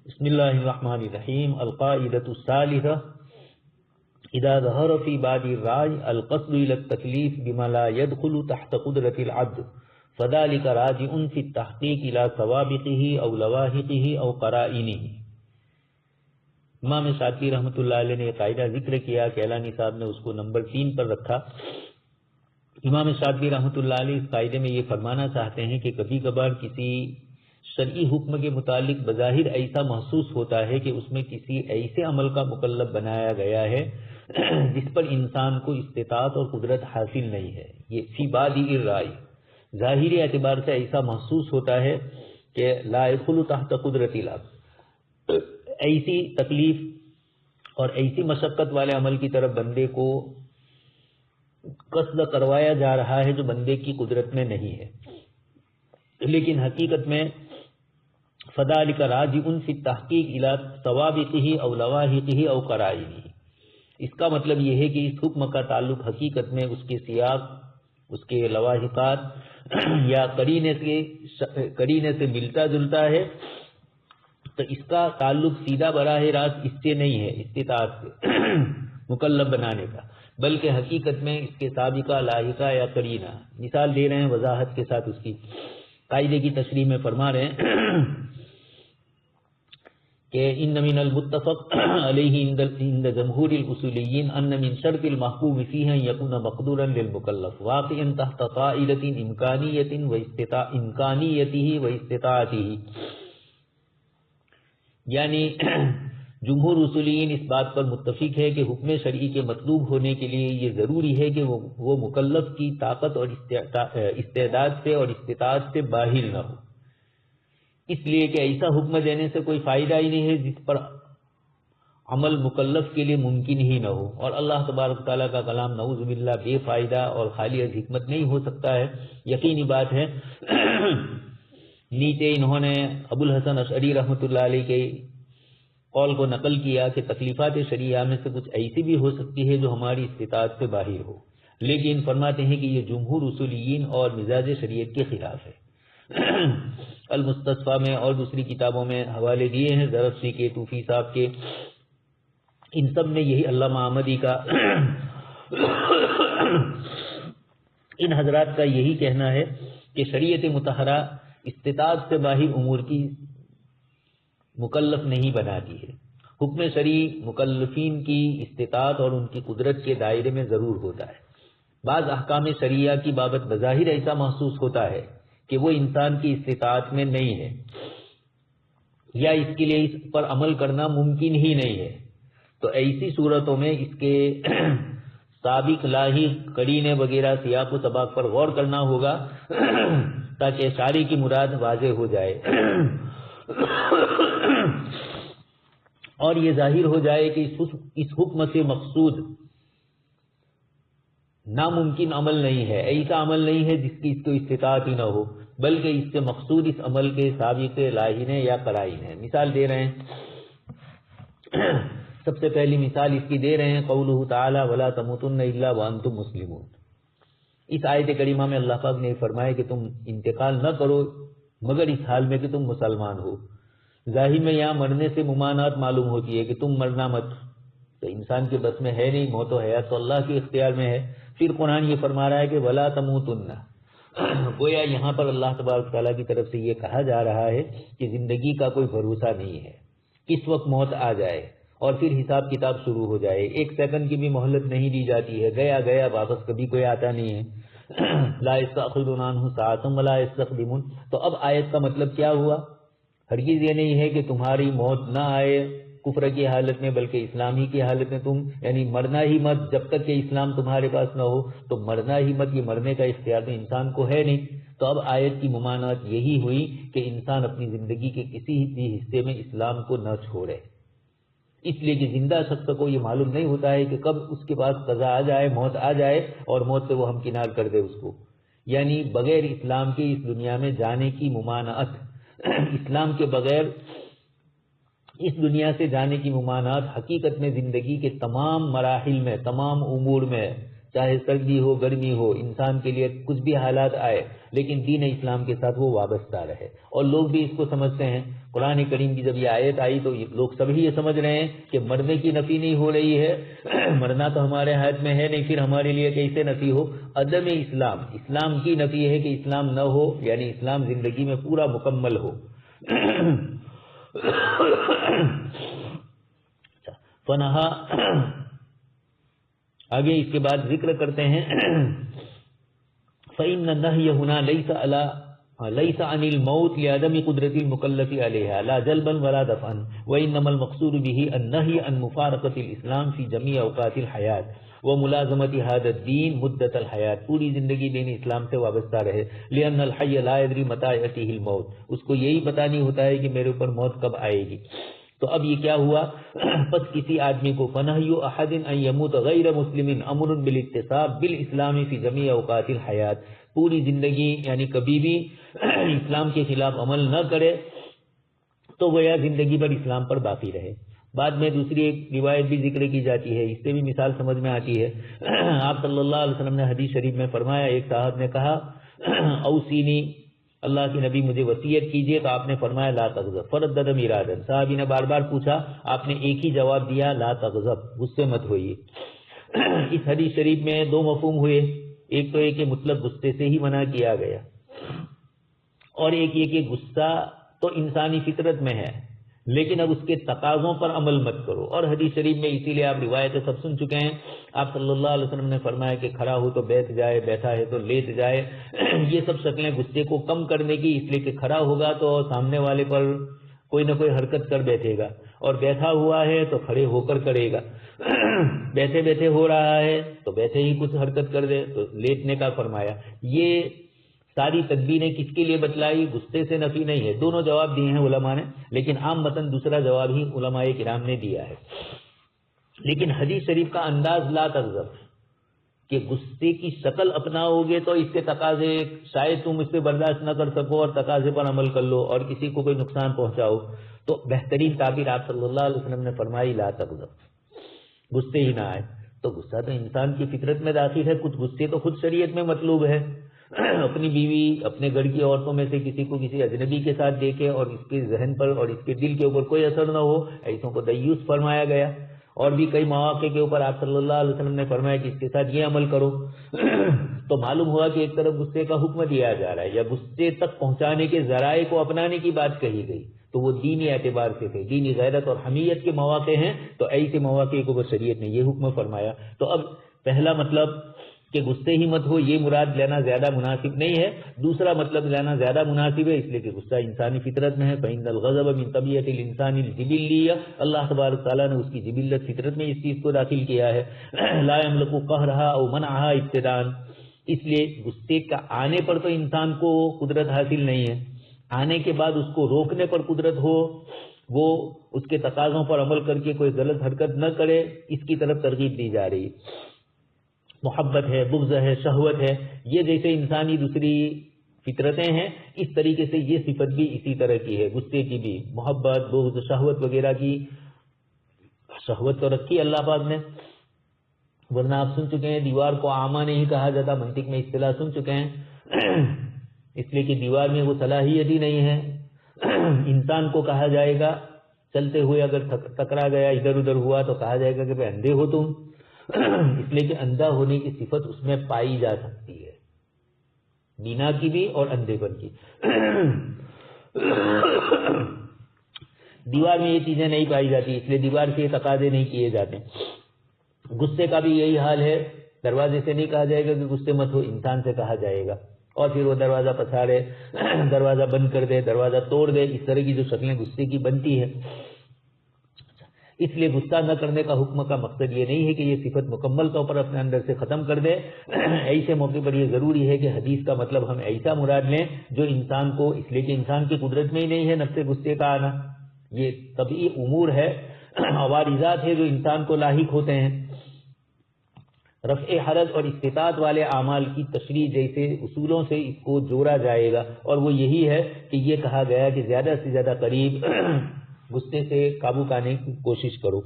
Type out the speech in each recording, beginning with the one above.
بسم اللہ الرحمن الرحیم. القاعدۃ الثالثہ اذا ظهر في بعض الرأي القصد الى التكليف بما لا يدخل تحت قدرة العبد فذلك راجع في التحقيق الى سوابقه او لواحقه او قرائنه. امام شاطبی رحمۃ اللہ علیہ نے یہ قاعدہ ذکر کیا کہ اعلانی صاحب نے اس کو نمبر 3 پر رکھا. امام شاطبی رحمۃ اللہ علیہ اس قاعدے میں یہ فرمانا چاہتے ہیں کہ کبھی کبھار کسی شرعی حکم کے متعلق بظاہر ایسا محسوس ہوتا ہے کہ اس میں کسی ایسے عمل کا مکلف بنایا گیا ہے جس پر انسان کو استطاعت اور قدرت حاصل نہیں ہے. یہ فی بعض الرأی ظاہری اعتبار سے ایسا محسوس ہوتا ہے کہ لا يدخل تحت قدرت العبد، ایسی تکلیف اور ایسی مشقت والے عمل کی طرف بندے کو قصد کروایا جا رہا ہے جو بندے کی قدرت میں نہیں ہے. لیکن حقیقت میں فذلک راجع فی التحقیق الی سوابقہ او لواحقہ او قرائنہ. اس کا مطلب یہ ہے کہ اس حکم کا تعلق حقیقت میں اس کے سیاق، اس کے لواحقات یا قرینے سے ملتا جلتا ہے، تو اس کا تعلق سیدھا براہ راست اس سے نہیں ہے استطاعت سے مکلف بنانے کا، بلکہ حقیقت میں اس کے سابقہ، لاحقہ یا قرینہ. مثال دے رہے ہیں وضاحت کے ساتھ. اس کی قاعدے کی تشریح میں فرما رہے ہیں کہ ان من المتفق علیہ عند جمہور الاصولیین ان من شرط المحکوم فیہ ان یکون مقدورا للمکلف واقعا تحت قاعدۃ امکانیتہ و استطاعتہ. یعنی جمہور اصولیین اس بات پر متفق ہے کہ حکم شرعی کے مطلوب ہونے کے لیے یہ ضروری ہے کہ وہ مکلف کی طاقت اور استعداد سے اور استطاعت سے باہر نہ ہو، اس لیے کہ ایسا حکم دینے سے کوئی فائدہ ہی نہیں ہے جس پر عمل مکلف کے لیے ممکن ہی نہ ہو. اور اللہ تبارک تعالیٰ کا کلام نعوذ باللہ بے فائدہ اور خالی از حکمت نہیں ہو سکتا ہے. یقینی بات ہے. نیچے انہوں نے ابو الحسن اشعری رحمۃ اللہ علیہ کے قول کو نقل کیا کہ تکلیفات شرعیہ میں سے کچھ ایسی بھی ہو سکتی ہے جو ہماری استطاعت سے باہر ہو، لیکن فرماتے ہیں کہ یہ جمہور اصولیین اور مزاج شریعت کے خلاف ہے. المستصفیٰ میں اور دوسری کتابوں میں حوالے دیے ہیں زرخشی کے، طوفی صاحب کے، ان سب میں یہی علامہ احمدی کا ان حضرات کا یہی کہنا ہے کہ شریعت مطہرہ استطاعت سے باہر امور کی مکلف نہیں بناتی ہے. حکم شرعی مکلفین کی استطاعت اور ان کی قدرت کے دائرے میں ضرور ہوتا ہے. بعض احکام شرعیہ کی بابت بظاہر ایسا محسوس ہوتا ہے کہ وہ انسان کی استطاعت میں نہیں ہے یا اس کے لیے اس پر عمل کرنا ممکن ہی نہیں ہے، تو ایسی صورتوں میں اس کے سابق، لاحق، قرینے وغیرہ سیاق و سباق پر غور کرنا ہوگا تاکہ شارع کی مراد واضح ہو جائے اور یہ ظاہر ہو جائے کہ اس حکم سے مقصود ناممکن عمل نہیں ہے، ایسا عمل نہیں ہے جس کی اس کو استطاعت ہی نہ ہو، بلکہ اس سے مقصود اس عمل کے سابق، لاحقے یا قرائن ہے. مثال دے رہے ہیں. سب سے پہلی مثال اس کی دے رہے ہیں قولہ تعالی ولا تموتن الا وانتم مسلمون. اس آیت کریمہ میں اللہ پاک نے فرمایا کہ تم انتقال نہ کرو مگر اس حال میں کہ تم مسلمان ہو. ظاہر میں یہاں مرنے سے ممانعت معلوم ہوتی ہے کہ تم مرنا مت، تو انسان کے بس میں ہے نہیں، موت و حیات تو اللہ کے اختیار میں ہے. پھر قرآن یہ فرما رہا ہے کہ ولا تموتن، گویا یہاں پر اللہ تبارک تعالیٰ کی طرف سے یہ کہا جا رہا ہے کہ زندگی کا کوئی بھروسہ نہیں ہے، کس وقت موت آ جائے اور پھر حساب کتاب شروع ہو جائے. ایک سیکنڈ کی بھی مہلت نہیں دی جاتی ہے، گیا گیا واپس کبھی کوئی آتا نہیں ہے. لا یستأخرون عنہ ساعۃ ولا یستقدمون. تو اب آیت کا مطلب کیا ہوا؟ ہرگز یہ نہیں ہے کہ تمہاری موت نہ آئے کفر کی حالت میں، بلکہ اسلامی کی حالت میں تم یعنی مرنا ہی مت جب تک کہ اسلام تمہارے پاس نہ ہو، تو مرنا ہی مت. یہ مرنے کا اختیار تو انسان کو ہے نہیں. تو اب آیت کی ممانعت یہی ہوئی کہ انسان اپنی زندگی کے کسی بھی حصے میں اسلام کو نہ چھوڑے، اس لیے کہ زندہ شخص کو یہ معلوم نہیں ہوتا ہے کہ کب اس کے پاس قضا آ جائے، موت آ جائے اور موت سے وہ ہمکنار کر دے اس کو. یعنی بغیر اسلام کے اس دنیا میں جانے کی ممانعت، اسلام کے بغیر اس دنیا سے جانے کی ممانعت حقیقت میں زندگی کے تمام مراحل میں، تمام امور میں، چاہے سردی ہو گرمی ہو، انسان کے لیے کچھ بھی حالات آئے لیکن دین اسلام کے ساتھ وہ وابستہ رہے. اور لوگ بھی اس کو سمجھتے ہیں. قرآن کریم کی جب یہ آیت آئی تو لوگ سبھی یہ سمجھ رہے ہیں کہ مرنے کی نفی نہیں ہو رہی ہے، مرنا تو ہمارے ہاتھ میں ہے نہیں، پھر ہمارے لیے کیسے نفی ہو. عدم اسلام کی نفی ہے کہ اسلام نہ ہو، یعنی اسلام زندگی میں پورا مکمل ہو. فنہا آگے اس کے بعد ذکر کرتے ہیں فإن النهي هنا ليس عن الموت لعدم قدرة المكلف عليها لا جلبا ولا دفعا وإنما المقصود به النهي عن مفارقة الإسلام في جميع أوقات الحياة وملازمة هذا الدين مدة الحياة. پوری زندگی دین اسلام سے وابستہ رہے. لأن الحي لا يدري متى يأتيه الموت، اس کو یہی پتہ نہیں ہوتا ہے کہ میرے اوپر موت کب آئے گی. تو اب یہ کیا ہوا؟ پس کسی آدمی کو فنہی احد ان یموت غیر مسلم امر بالاتصاب بالاسلام فی جمیع اوقات الحیات، پوری زندگی یعنی کبھی بھی اسلام کے خلاف عمل نہ کرے تو گویا زندگی بھر اسلام پر باقی رہے. بعد میں دوسری ایک روایت بھی ذکر کی جاتی ہے، اس سے بھی مثال سمجھ میں آتی ہے. آپ صلی اللہ علیہ وسلم نے حدیث شریف میں فرمایا، ایک صاحب نے کہا اوصینی، اللہ کے نبی مجھے وصیت کیجئے، تو آپ نے فرمایا لا تغضب. فردد میرادن، صحابی نے بار بار پوچھا، آپ نے ایک ہی جواب دیا لا تغضب، غصے مت ہوئیے. اس حدیث شریف میں دو مفہوم ہوئے، ایک تو یہ کہ مطلق غصے سے ہی منع کیا گیا، اور ایک یہ کہ غصہ تو انسانی فطرت میں ہے لیکن اب اس کے تقاضوں پر عمل مت کرو. اور حدیث شریف میں اسی لیے آپ روایتیں سب سن چکے ہیں، آپ صلی اللہ علیہ وسلم نے فرمایا کہ کھڑا ہو تو بیٹھ جائے، بیٹھا ہے تو لیٹ جائے. یہ سب شکلیں غصے کو کم کرنے کی، اس لیے کہ کھڑا ہوگا تو سامنے والے پر کوئی نہ کوئی حرکت کر بیٹھے گا، اور بیٹھا ہوا ہے تو کھڑے ہو کر کرے گا. بیٹھے بیٹھے ہو رہا ہے تو بیٹھے ہی کچھ حرکت کر دے، تو لیٹنے کا فرمایا. یہ ساری تدبیریں کس کے لیے بتلائی؟ غصے سے نفی نہیں ہے. دونوں جواب دیے ہیں علماء نے، لیکن عام متن دوسرا جواب ہی علماء کرام نے دیا ہے. لیکن حدیث شریف کا انداز لا تغضب، کہ غصے کی شکل اپناؤ گے تو اس کے تقاضے شاید تم اس سے برداشت نہ کر سکو اور تقاضے پر عمل کر لو اور کسی کو کوئی نقصان پہنچاؤ. تو بہترین تعبیر آپ صلی اللہ علیہ وسلم نے فرمائی لا تغضب، غصے ہی نہ آئے. تو غصہ تو انسان کی فطرت میں داخل ہے. کچھ غصے تو خود شریعت میں مطلوب ہے. اپنی بیوی، اپنے گھر کی عورتوں میں سے کسی کو کسی اجنبی کے ساتھ دیکھے اور اس کے ذہن پر اور اس کے دل کے اوپر کوئی اثر نہ ہو، ایسوں کو دیوس فرمایا گیا. اور بھی کئی مواقع کے اوپر آپ صلی اللہ علیہ وسلم نے فرمایا کہ اس کے ساتھ یہ عمل کرو. تو معلوم ہوا کہ ایک طرف غصے کا حکم دیا جا رہا ہے یا غصے تک پہنچانے کے ذرائع کو اپنانے کی بات کہی گئی، تو وہ دینی اعتبار سے تھے، دینی غیرت اور حمیت کے مواقع ہیں. تو ایسے مواقع کو شریعت نے یہ حکم فرمایا. تو اب پہلا مطلب کہ غصے ہی مت ہو، یہ مراد لینا زیادہ مناسب نہیں ہے. دوسرا مطلب لینا زیادہ مناسب ہے، اس لیے کہ غصہ انسانی فطرت میں ہے. فإن الغضب من طبیعت الانسان الجبلیہ، اللہ تبارک تعالیٰ نے اس کی جبلت فطرت میں اس چیز کو داخل کیا ہے. لا یملک قہرہا او منعہا ابتداء، اس لیے غصے کا آنے پر تو انسان کو قدرت حاصل نہیں ہے، آنے کے بعد اس کو روکنے پر قدرت ہو، وہ اس کے تقاضوں پر عمل کر کے کوئی غلط حرکت نہ کرے، اس کی طرف ترغیب دی جا رہی ہے. محبت ہے، بغض ہے، شہوت ہے، یہ جیسے انسانی دوسری فطرتیں ہیں، اس طریقے سے یہ صفت بھی اسی طرح کی ہے. غصے کی بھی محبت، بغض، شہوت وغیرہ کی. شہوت تو رکھی اللہ پاک نے، ورنہ آپ سن چکے ہیں دیوار کو آما نہیں کہا جاتا، منطق میں اصطلاح سن چکے ہیں، اس لیے کہ دیوار میں وہ صلاحیت ہی نہیں ہے. انسان کو کہا جائے گا چلتے ہوئے اگر ٹکرا گیا، ادھر ادھر ہوا تو کہا جائے گا کہ بھائی اندھے ہو تم، اس لیے کہ اندھا ہونے کی صفت اس میں پائی جا سکتی ہے، بینا کی بھی اور اندھے پن کی. دیوار میں یہ چیزیں نہیں پائی جاتی، اس لیے دیوار سے یہ تقاضے نہیں کیے جاتے. غصے کا بھی یہی حال ہے، دروازے سے نہیں کہا جائے گا کہ غصے مت ہو، انسان سے کہا جائے گا اور پھر وہ دروازہ پچھاڑے، دروازہ بند کر دے، دروازہ توڑ دے. اس طرح کی جو شکلیں غصے کی بنتی ہے. اس لیے غصہ نہ کرنے کا حکم کا مقصد یہ نہیں ہے کہ یہ صفت مکمل طور پر اپنے اندر سے ختم کر دے. ایسے موقع پر یہ ضروری ہے کہ حدیث کا مطلب ہم ایسا مراد لیں جو انسان کو، اس لیے کہ انسان کی قدرت میں ہی نہیں ہے نفس غصے کا آنا، یہ طبعی امور ہے، عوارضات ہے جو انسان کو لاحق ہوتے ہیں. رفع حرج اور استطاعت والے اعمال کی تشریح جیسے اصولوں سے اس کو جوڑا جائے گا، اور وہ یہی ہے کہ یہ کہا گیا کہ زیادہ سے زیادہ قریب غصے سے قابو پانے کی کوشش کرو.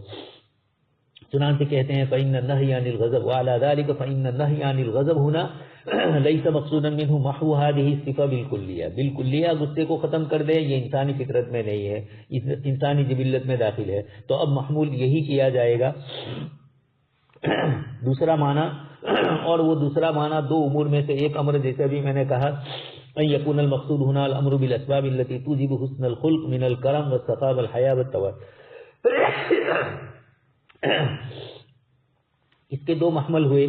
چنانچہ کہتے ہیں فإن النهي عن الغضب وعلى ذلك فإن النهي عن الغضب هنا ليس مقصودا منه محو هذه الصفة بالکلیہ غصے کو ختم کر دے، یہ انسانی فطرت میں نہیں ہے، انسانی جبلت میں داخل ہے، تو اب محمول یہی کیا جائے گا دوسرا معنی، اور وہ دوسرا معنی دو امور میں سے ایک امر، جیسے ابھی میں نے کہا ان يكون المقصود هنا الامر بالاسباب التي توجب حسن الخلق من الكرم والسخاء والحياء والتواضع. اس کے دو محمل ہوئے،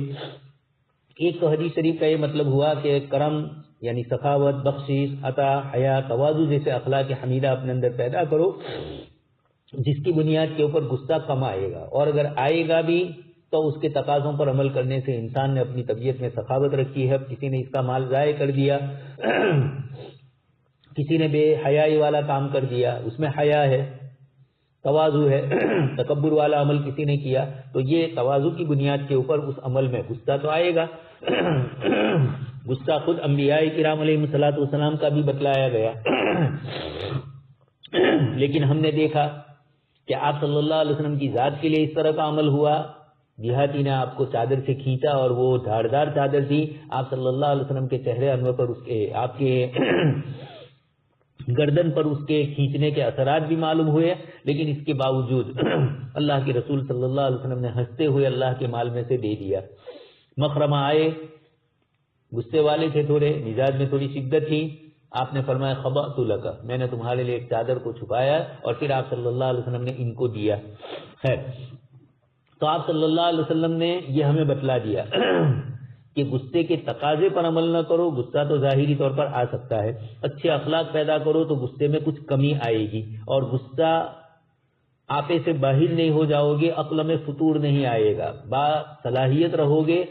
ایک تو حدیث شریف کا یہ مطلب ہوا کہ کرم یعنی سخاوت، بخشش، عطا، حیا، تواضع جیسے اخلاق حمیدہ اپنے اندر پیدا کرو جس کی بنیاد کے اوپر غصہ کم آئے گا، اور اگر آئے گا بھی تو اس کے تقاضوں پر عمل کرنے سے انسان نے اپنی طبیعت میں سخاوت رکھی ہے. کسی نے اس کا مال ضائع کر دیا، کسی نے بے حیائی والا کام کر دیا، اس میں حیا ہے، تواضع ہے، تکبر والا عمل کسی نے کیا تو یہ تواضع کی بنیاد کے اوپر اس عمل میں غصہ تو آئے گا. غصہ خود انبیاء کرام علیہ الصلوۃ والسلام کا بھی بتلایا گیا، لیکن ہم نے دیکھا کہ آپ صلی اللہ علیہ وسلم کی ذات کے لیے اس طرح کا عمل ہوا. دیہاتی نے آپ کو چادر سے کھینچا اور وہ دھاڑدار چادر تھی، آپ صلی اللہ علیہ وسلم کے چہرے انور پر اس کے، آپ کے گردن پر اس کے کھینچنے کے اثرات بھی معلوم ہوئے، لیکن اس کے باوجود اللہ کے رسول صلی اللہ علیہ وسلم نے ہنستے ہوئے اللہ کے مال میں سے دے دیا. مخرمہ آئے، غصے والے تھے، تھوڑے مزاج میں تھوڑی شدت تھی، آپ نے فرمایا خبأت لک، میں نے تمہارے لیے ایک چادر کو چھپایا، اور پھر آپ صلی اللہ علیہ وسلم نے ان کو دیا. خیر، تو آپ صلی اللہ علیہ وسلم نے یہ ہمیں بتلا دیا کہ غصے کے تقاضے پر عمل نہ کرو، غصہ تو ظاہری طور پر آ سکتا ہے، اچھے اخلاق پیدا کرو تو غصے میں کچھ کمی آئے گی، اور غصہ آپے سے باہر نہیں ہو جاؤ گے، عقل میں فطور نہیں آئے گا، با صلاحیت رہو گے.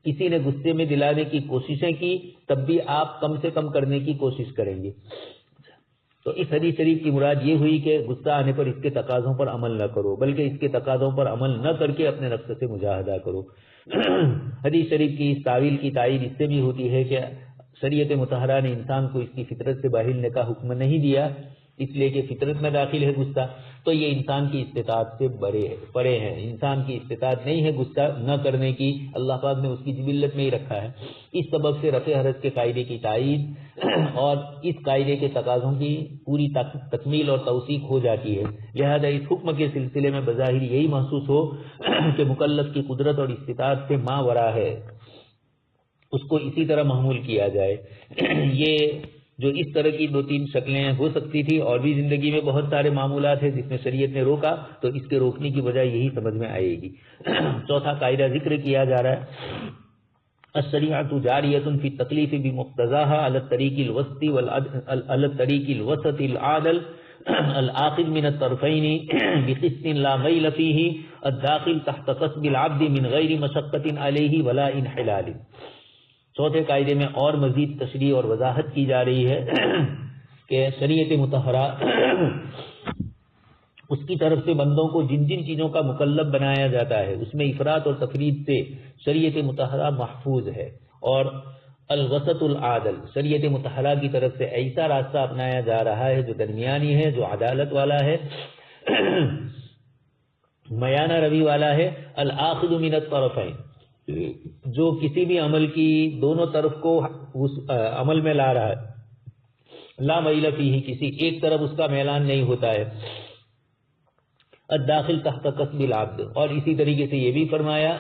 کسی نے غصے میں دلانے کی کوششیں کی تب بھی آپ کم سے کم کرنے کی کوشش کریں گے. تو اس حدیث شریف کی مراد یہ ہوئی کہ غصہ آنے پر اس کے تقاضوں پر عمل نہ کرو، بلکہ اس کے تقاضوں پر عمل نہ کر کے اپنے نفس سے مجاہدہ کرو. حدیث شریف کی اس تعویل کی تائید اس سے بھی ہوتی ہے کہ شریعت مطہرہ نے انسان کو اس کی فطرت سے باہر ہونے کا حکم نہیں دیا، اس لیے کہ فطرت میں داخل ہے غصہ، تو یہ انسان کی استطاعت سے پرے ہے. انسان کی استطاعت نہیں ہے غصہ نہ کرنے کی، اللہ پاک نے اس کی جبلت میں ہی رکھا ہے. اس سبب سے رفع حرج کے قاعدے کی تائید اور اس قاعدے کے تقاضوں کی پوری تکمیل اور توثیق ہو جاتی ہے. لہذا اس حکم کے سلسلے میں بظاہر یہی محسوس ہو کہ مکلف کی قدرت اور استطاعت سے ماورا ہے، اس کو اسی طرح محمول کیا جائے. یہ جو اس طرح کی دو تین شکلیں ہو سکتی تھی، اور بھی زندگی میں بہت سارے معمولات ہیں جس میں شریعت نے روکا، تو اس کے روکنے کی وجہ یہی سمجھ میں آئے گی. چوتھا قاعدہ ذکر کیا جا رہا ہے، الشریعۃ جاریۃ فی التکلیف بمقتضاها علی الطریق الوسط علی الطریق الوسط العادل الآخذ من الطرفین بقسط لا غیل فیہ الداخل تحت قصد العبد من غیر مشقۃ علیہ ولا انحلال. چوتھے قاعدے میں اور مزید تشریح اور وضاحت کی جا رہی ہے کہ شریعت مطہرہ اس کی طرف سے بندوں کو جن جن چیزوں کا مکلف بنایا جاتا ہے اس میں افراط اور تفرید سے شریعت مطہرہ محفوظ ہے، اور الوسط العادل شریعت مطہرہ کی طرف سے ایسا راستہ اپنایا جا رہا ہے جو درمیانی ہے، جو عدالت والا ہے، میانہ روی والا ہے. الآخذ من الطرفین، جو کسی بھی عمل کی دونوں طرف کو اس عمل میں لا رہا ہے، لا میل فیہ، کسی ایک طرف اس کا میلان نہیں ہوتا ہے. الداخل تحت قصد العبد، اور اسی طریقے سے یہ بھی فرمایا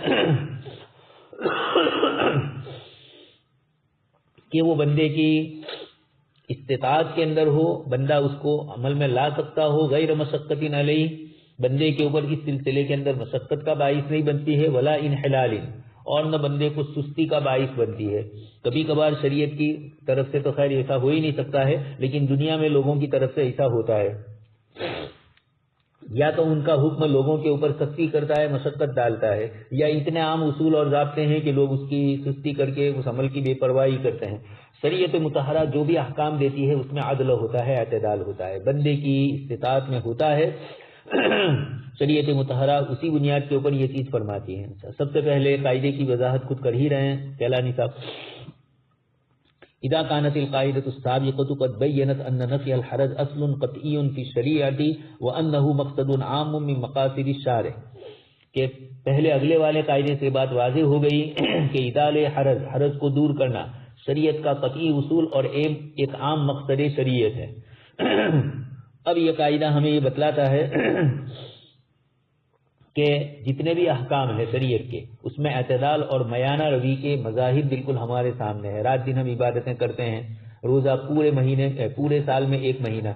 کہ وہ بندے کی استطاعت کے اندر ہو، بندہ اس کو عمل میں لا سکتا ہو، غیر مشقۃ علیہ، بندے کے اوپر اس سلسلے کے اندر مشقت کا باعث نہیں بنتی ہے، ولا انحلال، اور نہ بندے کو سستی کا باعث بنتی ہے. کبھی کبھار شریعت کی طرف سے تو خیر ایسا ہو ہی نہیں سکتا ہے، لیکن دنیا میں لوگوں کی طرف سے ایسا ہوتا ہے، یا تو ان کا حکم لوگوں کے اوپر سختی کرتا ہے، مشقت ڈالتا ہے، یا اتنے عام اصول اور ضابطے ہیں کہ لوگ اس کی سستی کر کے اس عمل کی بے پرواہی کرتے ہیں. شریعت مطہرہ جو بھی احکام دیتی ہے اس میں عدل ہوتا ہے، اعتدال ہوتا ہے، بندے کی استطاعت میں ہوتا ہے. شریعت مطہرہ اسی بنیاد کے اوپر یہ چیز فرماتی ہے. سب سے پہلے قاعدے کی وضاحت خود کر ہی رہے ہیں کیلانی صاحب. اذا كانت القاعدة السابقة قد بينت ان نفي الحرج اصل قطعي في الشريعة وانه مقصد عام من مقاصد الشارع، کہ پہلے اگلے والے قاعدے سے بات واضح ہو گئی کہ ازالہ حرج کو دور کرنا شریعت کا قطعی اصول اور ایک عام مقصد شریعت ہے۔ اب یہ قاعدہ ہمیں یہ بتلاتا ہے کہ جتنے بھی احکام ہیں شریعت کے، اس میں اعتدال اور میانہ روی کے مظاہر بالکل ہمارے سامنے ہے۔ رات دن ہم عبادتیں کرتے ہیں، روزہ پورے سال میں 1 مہینہ،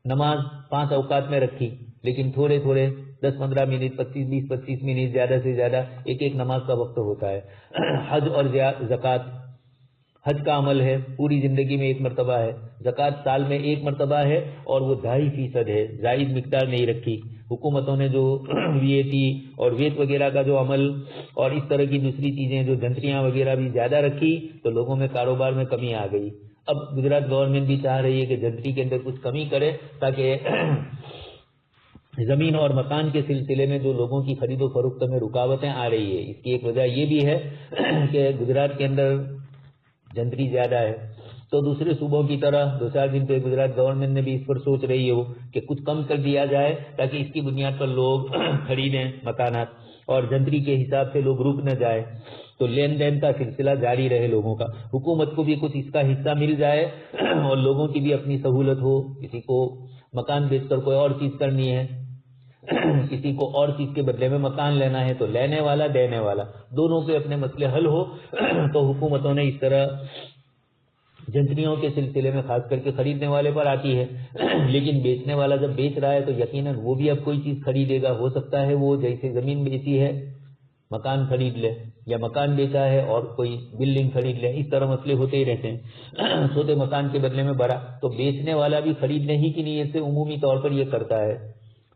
نماز 5 اوقات میں رکھی، لیکن تھوڑے تھوڑے 10-15 منٹ، 20-25 منٹ زیادہ سے زیادہ ایک نماز کا وقت ہوتا ہے۔ حج اور زکوٰۃ، حج کا عمل ہے پوری زندگی میں 1 مرتبہ ہے، زکوٰۃ سال میں 1 مرتبہ ہے اور وہ 2.5% ہے، زائد مقدار نہیں رکھی۔ حکومتوں نے جو VAT اور ویت وغیرہ کا جو عمل اور اس طرح کی دوسری چیزیں جو جنتریاں وغیرہ بھی زیادہ رکھی تو لوگوں میں کاروبار میں کمی آ گئی۔ اب گجرات گورنمنٹ بھی چاہ رہی ہے کہ جنتری کے اندر کچھ کمی کرے تاکہ زمین اور مکان کے سلسلے میں جو لوگوں کی خرید و فروخت میں رکاوٹیں آ رہی ہے، اس کی ایک وجہ یہ بھی ہے کہ گجرات کے اندر جنتری زیادہ ہے، تو دوسرے صوبوں کی طرح 2-4 دن پہ گجرات گورنمنٹ نے بھی اس پر سوچ رہی ہو کہ کچھ کم کر دیا جائے تاکہ اس کی بنیاد پر لوگ خریدیں مکانات اور جنتری کے حساب سے لوگ رک نہ جائے، تو لین دین کا سلسلہ جاری رہے لوگوں کا، حکومت کو بھی کچھ اس کا حصہ مل جائے اور لوگوں کی بھی اپنی سہولت ہو۔ کسی کو مکان بیچ کر کوئی اور چیز کرنی ہے، کسی کو اور چیز کے بدلے میں مکان لینا ہے، تو لینے والا دینے والا دونوں کے اپنے مسئلے حل ہو، تو حکومتوں نے اس طرح جنتریوں کے سلسلے میں خاص کر کے خریدنے والے پر آتی ہے، لیکن بیچنے والا جب بیچ رہا ہے تو یقیناً وہ بھی اب کوئی چیز خریدے گا، ہو سکتا ہے وہ جیسے زمین بیچی ہے مکان خرید لے، یا مکان بیچا ہے اور کوئی بلڈنگ خرید لے، اس طرح مسئلے ہوتے ہی رہتے ہیں۔ چھوٹے مکان کے بدلے میں بڑا، تو بیچنے والا بھی خریدنے ہی کی نیت سے عمومی طور پر یہ کرتا ہے،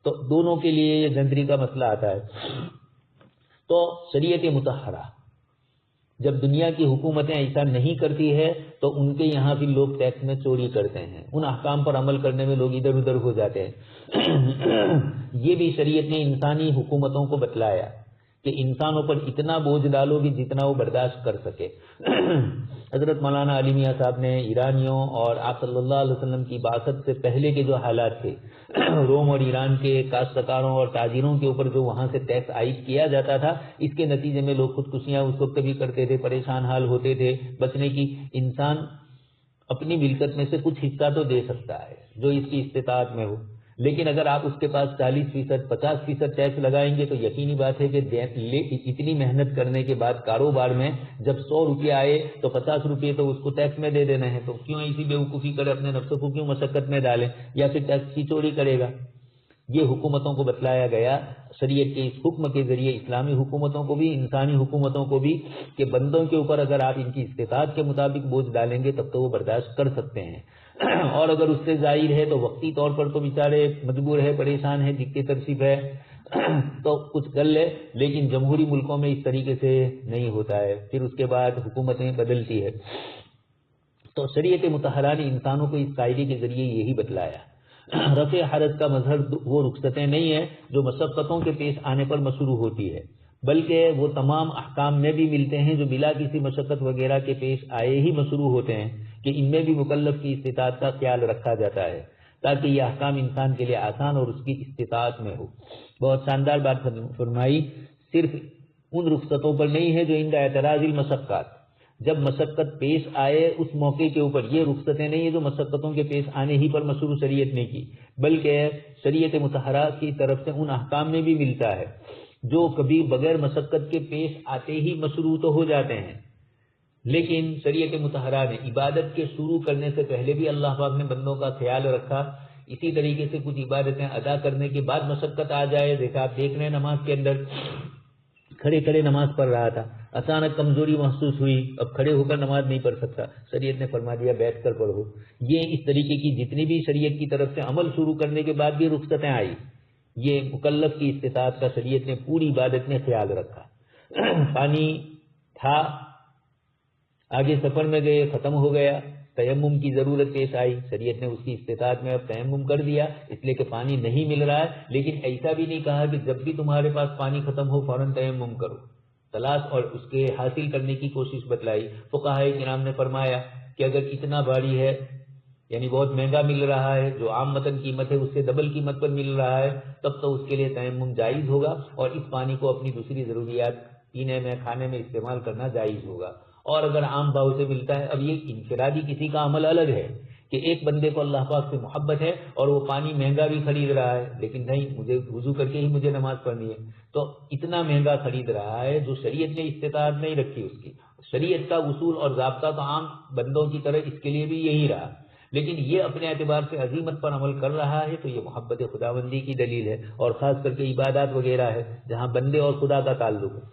تو دونوں کے لیے یہ جنتری کا مسئلہ آتا ہے۔ تو شریعت مطہرہ جب دنیا کی حکومتیں ایسا نہیں کرتی ہے تو ان کے یہاں بھی لوگ ٹیکس میں چوری کرتے ہیں، ان احکام پر عمل کرنے میں لوگ ادھر ادھر ہو جاتے ہیں۔ یہ بھی شریعت نے انسانی حکومتوں کو بتلایا کہ انسانوں پر اتنا بوجھ ڈالو کہ جتنا وہ برداشت کر سکے۔ حضرت مولانا علی میاں صاحب نے ایرانیوں اور آپ صلی اللہ علیہ وسلم کی بعثت سے پہلے کے جو حالات تھے، روم اور ایران کے کاشتکاروں اور تاجروں کے اوپر جو وہاں سے ٹیکس عائد کیا جاتا تھا، اس کے نتیجے میں لوگ خودکشیاں اس وقت بھی کرتے تھے، پریشان حال ہوتے تھے بچنے کی۔ انسان اپنی ملکت میں سے کچھ حصہ تو دے سکتا ہے جو اس کی استطاعت میں ہو، لیکن اگر آپ اس کے پاس 40%، 50% ٹیکس لگائیں گے تو یقینی بات ہے کہ اتنی محنت کرنے کے بعد کاروبار میں جب 100 روپے آئے تو 50 روپے تو اس کو ٹیکس میں دے دینے ہیں، تو کیوں ایسی بیوقوفی کرے، اپنے نفس کو کیوں مشقت میں ڈالے، یا پھر ٹیکس کی چوری کرے گا۔ یہ حکومتوں کو بتلایا گیا شریعت کے اس حکم کے ذریعے، اسلامی حکومتوں کو بھی، انسانی حکومتوں کو بھی، کہ بندوں کے اوپر اگر آپ ان کی استطاعت کے مطابق بوجھ ڈالیں گے تب تو وہ برداشت کر سکتے ہیں، اور اگر اس سے ظاہر ہے تو وقتی طور پر تو بیچارے مجبور ہے، پریشان ہے، ڈکٹیٹرشپ ہے تو کچھ کر لے، لیکن جمہوری ملکوں میں اس طریقے سے نہیں ہوتا ہے، پھر اس کے بعد حکومتیں بدلتی ہے۔ تو شریعت مطہرہ نے انسانوں کو اس قاعدے کے ذریعے یہی بتلایا۔ رفع حرج کا مظہر وہ رخصتیں نہیں ہیں جو مشقتوں کے پیش آنے پر مشروع ہوتی ہے، بلکہ وہ تمام احکام میں بھی ملتے ہیں جو بلا کسی مشقت وغیرہ کے پیش آئے ہی مشروع ہوتے ہیں، کہ ان میں بھی مکلف کی استطاعت کا خیال رکھا جاتا ہے تاکہ یہ احکام انسان کے لیے آسان اور اس کی استطاعت میں ہو۔ بہت شاندار بات فرمائی، صرف ان رخصتوں پر نہیں ہے جو ان کا اعتراض المشقات، جب مشقت پیش آئے اس موقع کے اوپر، یہ رخصتیں نہیں ہیں جو مشقتوں کے پیش آنے ہی پر مشروع شریعت نے کی، بلکہ شریعت مطہرہ کی طرف سے ان احکام میں بھی ملتا ہے جو کبھی بغیر مشقت کے پیش آتے ہی مشروع تو ہو جاتے ہیں، لیکن شریعت مطہرہ نے عبادت کے شروع کرنے سے پہلے بھی اللہ پاک نے بندوں کا خیال رکھا۔ اسی طریقے سے کچھ عبادتیں ادا کرنے کے بعد مشقت آ جائے، جیسے آپ دیکھ رہے ہیں نماز کے اندر کھڑے کھڑے نماز پڑھ رہا تھا، اچانک کمزوری محسوس ہوئی، اب کھڑے ہو کر نماز نہیں پڑھ سکتا، شریعت نے فرما دیا بیٹھ کر پڑھو۔ یہ اس طریقے کی جتنی بھی شریعت کی طرف سے عمل شروع کرنے کے بعد بھی رخصتیں آئی، یہ مکلف کی استطاعت کا شریعت نے پوری عبادت میں خیال رکھا۔ پانی تھا، آگے سفر میں گئے، ختم ہو گیا، تیمم کی ضرورت پیش آئی، شریعت نے اس کی استطاعت میں اب تیمم کر دیا، اس لیے کہ پانی نہیں مل رہا ہے، لیکن ایسا بھی نہیں کہا کہ جب بھی تمہارے پاس پانی ختم ہو فوراً تیمم کرو، تلاش اور اس کے حاصل کرنے کی کوشش بتلائی۔ فقہائے کرام نے فرمایا کہ اگر اتنا بھاری ہے یعنی بہت مہنگا مل رہا ہے، جو عام متن قیمت ہے اس سے ڈبل قیمت پر مل رہا ہے، تب تو اس کے لیے تیمم جائز ہوگا اور اس پانی کو اپنی دوسری ضروریات پینے میں کھانے میں استعمال کرنا جائز ہوگا۔ اور اگر عام بھاؤ سے ملتا ہے، اب یہ انفرادی کسی کا عمل الگ ہے کہ ایک بندے کو اللہ پاک سے محبت ہے اور وہ پانی مہنگا بھی خرید رہا ہے، لیکن نہیں مجھے وضو کر کے ہی مجھے نماز پڑھنی ہے، تو اتنا مہنگا خرید رہا ہے جو شریعت نے استطاعت نہیں رکھی اس کی۔ شریعت کا اصول اور ضابطہ تو عام بندوں کی طرح اس کے لیے بھی یہی رہا، لیکن یہ اپنے اعتبار سے عظیمت پر عمل کر رہا ہے، تو یہ محبت خداوندی کی دلیل ہے، اور خاص کر کے عبادات وغیرہ ہے جہاں بندے اور خدا کا تعلق ہے،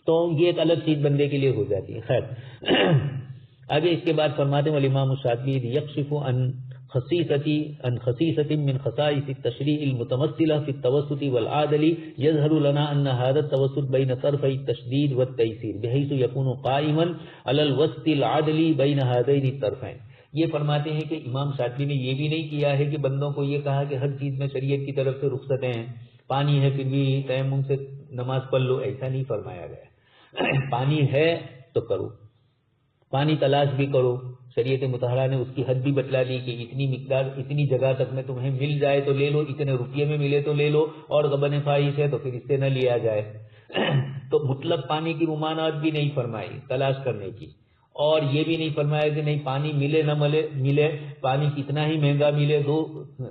تو یہ ایک الگ چیز بندے کے لیے ہو جاتی ہے۔ خیر آگے اس کے بعد فرماتے ہیں والامام الشاطبی یکشف عن خصیصة من خصائص التشریع المتمثلة في التوسط والعدل يظهر لنا ان هذا التوسط بين طرفي التشديد والتيسير بحيث يكون قائما على الوسط العدل بين هذين الطرفين۔ یہ فرماتے ہیں کہ امام شاطبی نے یہ بھی نہیں کیا ہے کہ بندوں کو یہ کہا کہ ہر چیز میں شریعت کی طرف سے رخصتیں ہیں، پانی ہے پھر بھی تیمم سے نماز پڑھ لو، ایسا نہیں فرمایا گیا۔ پانی ہے تو کرو، پانی تلاش بھی کرو، شریعت مطہرہ نے اس کی حد بھی بتلا دی کہ اتنی مقدار اتنی جگہ تک میں تمہیں مل جائے تو لے لو، اتنے روپیے میں ملے تو لے لو، اور غبن فاحش ہے تو پھر اس سے نہ لیا جائے۔ تو مطلق پانی کی ممانعت بھی نہیں فرمائی تلاش کرنے کی، اور یہ بھی نہیں فرمایا کہ نہیں پانی ملے نہ ملے پانی کتنا ہی مہنگا ملے،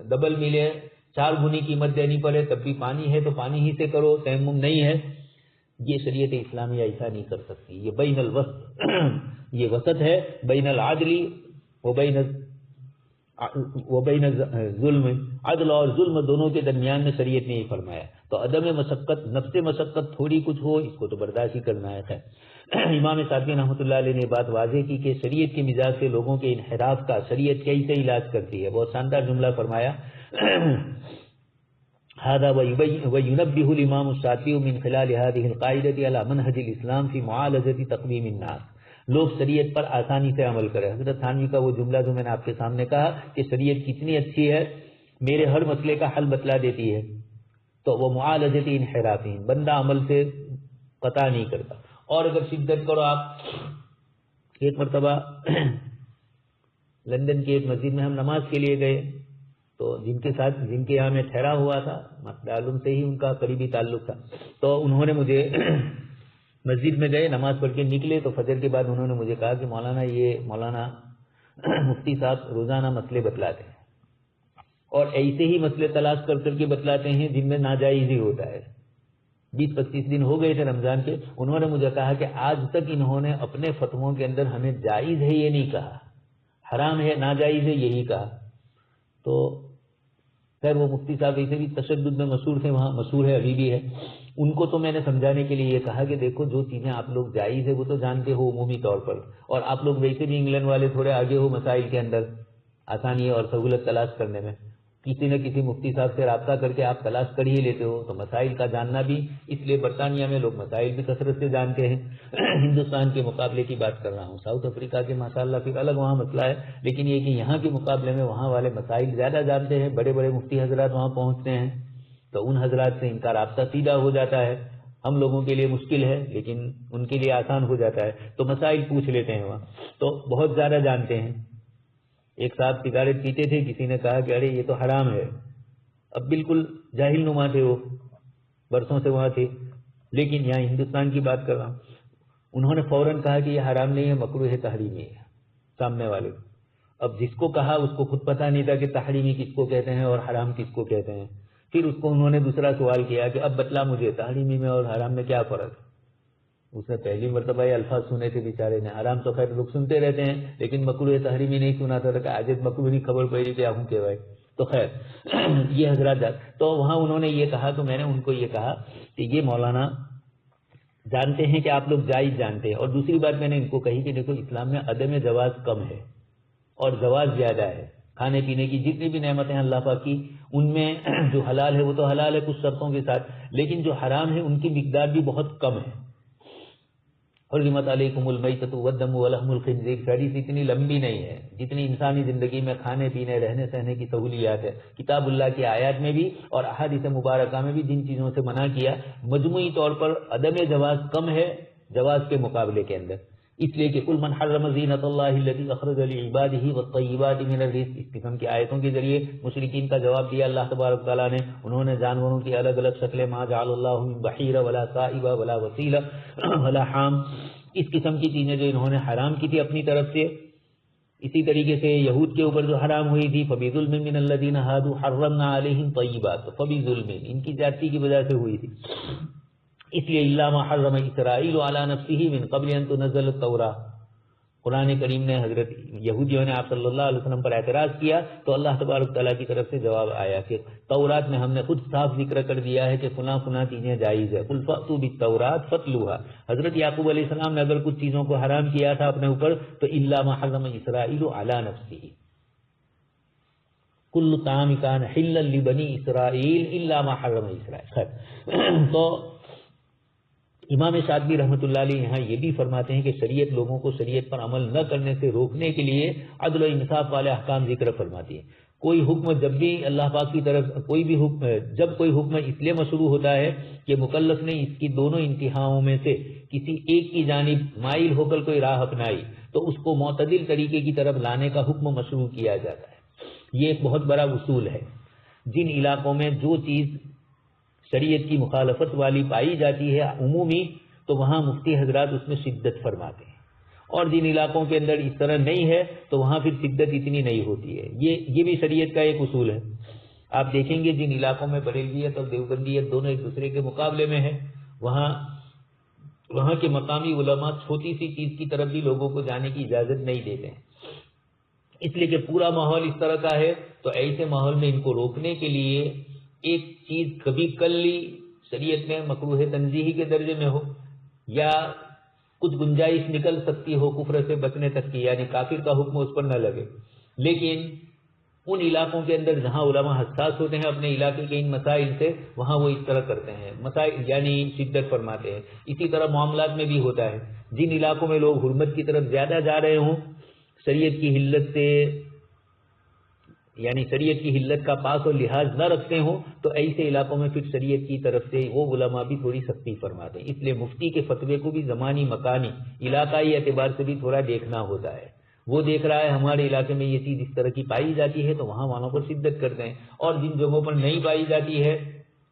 ڈبل ملے، 4 گنی قیمت دینی پڑے تب بھی پانی ہے تو پانی ہی سے کرو، تیمم نہیں ہے۔ یہ شریعت اسلامیہ ایسا نہیں کر سکتی، یہ بین الوسط یہ وسط ہے بین العدل وبین ظلم، عدل اور ظلم دونوں کے درمیان میں شریعت نے یہ فرمایا۔ تو عدم مشقت، نفس مشقت تھوڑی کچھ ہو اس کو تو برداشت ہی کرنا ہے۔ خیر امام شاطبی رحمۃ اللہ علیہ نے بات واضح کی کہ شریعت کے مزاج سے لوگوں کے انحراف کا شریعت کیسے علاج کرتی ہے۔ بہت شاندار جملہ فرمایا هذا وينبه الامام الشاطبي من خلال هذه القاعده على منهج الاسلام في معالجه تقويم الناس، لوگ شریعت پر آسانی سے عمل کریں۔ حضرت تھانوی کا وہ جملہ جو میں نے آپ کے سامنے کہا کہ شریعت کتنی اچھی ہے، میرے ہر مسئلے کا حل بتلا دیتی ہے، تو وہ معالجه انحرافین، بندہ عمل سے قطع نہیں کرتا۔ اور اگر شدت کرو، آپ ایک مرتبہ لندن کی ایک مسجد میں ہم نماز کے لیے گئے، تو جن کے یہاں میں ٹھہرا ہوا تھا، معلوم سے ہی ان کا قریبی تعلق تھا، تو انہوں نے مجھے مسجد میں گئے، نماز پڑھ کے نکلے تو فجر کے بعد انہوں نے مجھے کہا کہ مولانا مفتی صاحب روزانہ مسئلے بتلاتے ہیں، اور ایسے ہی مسئلے تلاش کر کے بتلاتے ہیں جن میں ناجائز ہی ہوتا ہے۔ 20-25 دن ہو گئے تھے رمضان کے، انہوں نے مجھے کہا کہ آج تک انہوں نے اپنے فتووں کے اندر ہمیں جائز ہے یہ نہیں کہا، حرام ہے ناجائز ہے یہی کہا۔ تو خیر وہ مفتی صاحب ایسے بھی تشدد میں مشہور تھے، وہاں مشہور ہے، ابھی بھی ہے۔ ان کو تو میں نے سمجھانے کے لیے یہ کہا کہ دیکھو جو چیزیں آپ لوگ جائز ہے وہ تو جانتے ہو عمومی طور پر، اور آپ لوگ ویسے بھی انگلینڈ والے تھوڑے آگے ہو مسائل کے اندر آسانی اور سہولت تلاش کرنے میں، کسی نہ کسی مفتی صاحب سے رابطہ کر کے آپ تلاش کر ہی لیتے ہو، تو مسائل کا جاننا بھی، اس لیے برطانیہ میں لوگ مسائل بھی کثرت سے جانتے ہیں۔ ہندوستان کے مقابلے کی بات کر رہا ہوں، ساؤتھ افریقہ کے ماشاءاللہ پھر الگ وہاں مسئلہ ہے، لیکن یہ کہ یہاں کے مقابلے میں وہاں والے مسائل زیادہ جانتے ہیں، بڑے بڑے مفتی حضرات وہاں پہنچتے ہیں، تو ان حضرات سے ان کا رابطہ سیدھا ہو جاتا ہے۔ ہم لوگوں کے لیے مشکل ہے لیکن ان کے لیے آسان ہو جاتا ہے، تو مسائل پوچھ لیتے ہیں وہاں، تو بہت زیادہ جانتے ہیں۔ ایک صاحب سگریٹ پیتے تھے، کسی نے کہا کہ ارے یہ تو حرام ہے، اب بالکل جاہل نما تھے وہ، برسوں سے وہاں تھے، لیکن یہاں ہندوستان کی بات کر رہا ہوں، انہوں نے فوراً کہا کہ یہ حرام نہیں ہے، مکروہ ہے، تحریمی ہے سامنے والے کو۔ اب جس کو کہا اس کو خود پتہ نہیں تھا کہ تحریمی کس کو کہتے ہیں اور حرام کس کو کہتے ہیں، پھر اس کو انہوں نے دوسرا سوال کیا کہ اب بتلا مجھے تحریمی میں اور حرام میں کیا فرق ہے۔ اس نے پہلی مرتبہ یہ الفاظ سنے تھے بیچارے نے، حرام تو خیر لوگ سنتے رہتے ہیں لیکن مکروہ تحریمی نہیں سنا تھا، کہ آج مکروہ کی خبر پڑی کیا ہوں کہ بھائی، تو خیر یہ حضرات تو وہاں انہوں نے یہ کہا، تو میں نے ان کو یہ کہا کہ یہ مولانا جانتے ہیں کہ آپ لوگ جائز جانتے ہیں، اور دوسری بات میں نے ان کو کہی کہ دیکھو اسلام میں عدم جواز کم ہے اور جواز زیادہ ہے، کھانے پینے کی جتنی بھی نعمتیں ہیں اللہ پاک کی، ان میں جو حلال ہے وہ تو حلال ہے کچھ شرطوں کے ساتھ، لیکن جو حرام ہے ان کی مقدار بھی بہت کم ہے۔ حرمت علیکم المیتۃ والدم ولحم الخنزیر، حدیث اتنی لمبی نہیں ہے جتنی انسانی زندگی میں کھانے پینے رہنے سہنے کی سہولیات ہے، کتاب اللہ کی آیات میں بھی اور احادیث مبارکہ میں بھی جن چیزوں سے منع کیا، مجموعی طور پر عدم جواز کم ہے جواز کے مقابلے کے اندر۔ اس لیے کہ قل من حرم زینت اللہ الذی اخرج لعبادہ والطیبات من الرزق، اس قسم کی آیتوں کے ذریعے مشرکین کا جواب دیا اللہ تبارک تعالیٰ نے. انہوں نے جانوروں کی الگ الگ شکلیں، ما جعل اللہ من بحیرہ ولا سائبہ ولا وسیلہ ولا حام، اس قسم کی چیزیں جو انہوں نے حرام کی تھی اپنی طرف سے. اسی طریقے سے یہود کے اوپر جو حرام ہوئی تھی فَبِظُلْمٍ مِّنَ الَّذِينَ هَادُوا حَرَّمْنَا عَلَيْهِمْ طَيِّبَاتٍ، فَبِظُلْمٍ ان کی زیادتی کی وجہ سے ہوئی تھی. اس لیے اِلَّا مَا حَرَّمَ إِسْرَائِيلُ عَلَى نَفْسِهِ مِن قَبْلِ أَن تُنَزَّلَ التَّوْرَاةُ. قرآن کریم نے حضرت یہودیوں نے آپ صلی اللہ علیہ وسلم پر اعتراض کیا تو اللہ تبارک تعالیٰ کی طرف سے جواب آیا کہ تورات میں ہم نے خود صاف ذکر کر دیا ہے کہ فلاں فلاں چیزیں جائز ہے. قل فأتوا بالتوراۃ فاتلوها. حضرت یعقوب علیہ السلام نے اگر کچھ چیزوں کو حرام کیا تھا اپنے اوپر تو الا ما حرم اسرائیل علی نفسه، کل طعام کان حلا لبنی اسرائیل الا ما حرم اسرائیل. تو امام شاطبی رحمۃ اللہ علیہ یہاں یہ بھی فرماتے ہیں کہ شریعت لوگوں کو شریعت پر عمل نہ کرنے سے روکنے کے لیے عدل و انصاف والے احکام ذکر فرماتی ہے. کوئی حکم جب بھی اللہ پاک کی طرف کوئی بھی حکم جب کوئی حکم اس لیے مشروع ہوتا ہے کہ مکلف نے اس کی دونوں انتہاؤں میں سے کسی ایک کی جانب مائل ہو کر کوئی راہ اپنائی تو اس کو معتدل طریقے کی طرف لانے کا حکم مشروع کیا جاتا ہے. یہ ایک بہت بڑا اصول ہے. جن علاقوں میں جو چیز شریعت کی مخالفت والی پائی جاتی ہے عمومی، تو وہاں مفتی حضرات اس میں شدت فرماتے ہیں، اور جن علاقوں کے اندر اس طرح نہیں ہے تو وہاں پھر شدت اتنی نہیں ہوتی ہے. یہ بھی شریعت کا ایک اصول ہے. آپ دیکھیں گے جن علاقوں میں بریلویت اور دیوبندیت دونوں ایک دوسرے کے مقابلے میں ہے، وہاں کے مقامی علماء چھوٹی سی چیز کی طرف بھی لوگوں کو جانے کی اجازت نہیں دیتے ہیں، اس لیے کہ پورا ماحول اس طرح کا ہے. تو ایسے ماحول میں ان کو روکنے کے لیے ایک چیز کبھی کل لی شریعت میں مکروہ تنزیہی کے درجے میں ہو یا کچھ گنجائش نکل سکتی ہو کفر سے بچنے تک کی، یعنی کافر کا حکم اس پر نہ لگے، لیکن ان علاقوں کے اندر جہاں علماء حساس ہوتے ہیں اپنے علاقے کے ان مسائل سے، وہاں وہ اس طرح کرتے ہیں، مسائل یعنی شدت فرماتے ہیں. اسی طرح معاملات میں بھی ہوتا ہے. جن علاقوں میں لوگ حرمت کی طرف زیادہ جا رہے ہوں، شریعت کی حلت سے یعنی شریعت کی حلت کا پاس اور لحاظ نہ رکھتے ہوں، تو ایسے علاقوں میں پھر شریعت کی طرف سے وہ علماء بھی تھوڑی سختی فرماتے ہیں. اس لیے مفتی کے فتوے کو بھی زمانی مکانی علاقائی اعتبار سے بھی تھوڑا دیکھنا ہوتا ہے. وہ دیکھ رہا ہے ہمارے علاقے میں یہ چیز اس طرح کی پائی جاتی ہے تو وہاں والوں پر شدت کرتے ہیں، اور جن جگہوں پر نہیں پائی جاتی ہے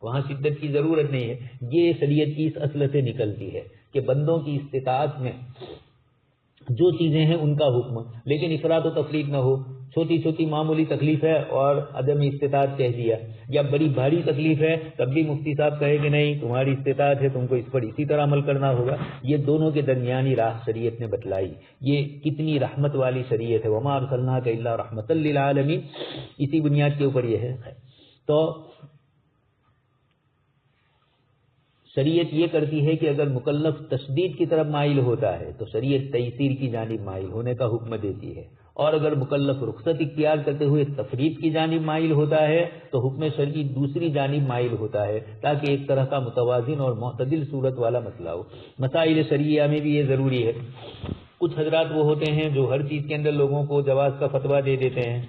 وہاں شدت کی ضرورت نہیں ہے. یہ شریعت کی اس اصل سے نکلتی ہے کہ بندوں کی استطاعت میں جو چیزیں ہیں ان کا حکم، لیکن افراط و تفریط نہ ہو. چھوٹی چھوٹی معمولی تکلیف ہے اور عدم استطاعت کہہ دیا، یا بڑی بھاری تکلیف ہے تب بھی مفتی صاحب کہے کہ نہیں تمہاری استطاعت ہے تم کو اس پر اسی طرح عمل کرنا ہوگا. یہ دونوں کے درمیانی راہ شریعت نے بتلائی. یہ کتنی رحمت والی شریعت ہے. وما ارسلناک الا رحمۃ للعالمین، اسی بنیاد کے اوپر یہ ہے. تو شریعت یہ کرتی ہے کہ اگر مکلف تشدید کی طرف مائل ہوتا ہے تو شریعت تیسیر کی جانب مائل ہونے کا حکم دیتی ہے، اور اگر مکلف رخصت اختیار کرتے ہوئے تفریط کی جانب مائل ہوتا ہے تو حکم شرعی دوسری جانب مائل ہوتا ہے، تاکہ ایک طرح کا متوازن اور معتدل صورت والا مسئلہ ہو. مسائل شرعیہ میں بھی یہ ضروری ہے. کچھ حضرات وہ ہوتے ہیں جو ہر چیز کے اندر لوگوں کو جواز کا فتویٰ دے دیتے ہیں،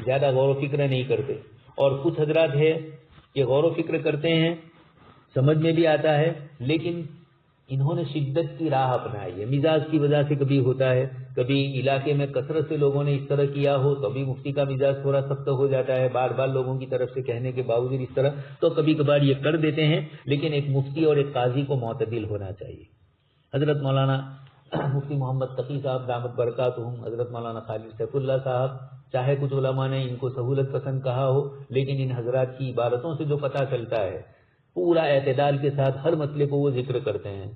زیادہ غور و فکر نہیں کرتے، اور کچھ حضرات ہے کہ غور و فکر کرتے ہیں، سمجھ میں بھی آتا ہے، لیکن انہوں نے شدت کی راہ اپنائی ہے. مزاج کی وجہ سے کبھی ہوتا ہے، کبھی علاقے میں کثرت سے لوگوں نے اس طرح کیا ہو تو ابھی مفتی کا مزاج تھوڑا سخت ہو جاتا ہے، بار بار لوگوں کی طرف سے کہنے کے باوجود اس طرح، تو کبھی کبھار یہ کر دیتے ہیں. لیکن ایک مفتی اور ایک قاضی کو معتدل ہونا چاہیے. حضرت مولانا مفتی محمد تقی صاحب دامت برکاتہم، حضرت مولانا خالد سیف اللہ صاحب، چاہے کچھ علماء نے ان کو سہولت پسند کہا ہو، لیکن ان حضرات کی عبارتوں سے جو پتہ چلتا ہے پورا اعتدال کے ساتھ ہر مسئلے کو وہ ذکر کرتے ہیں.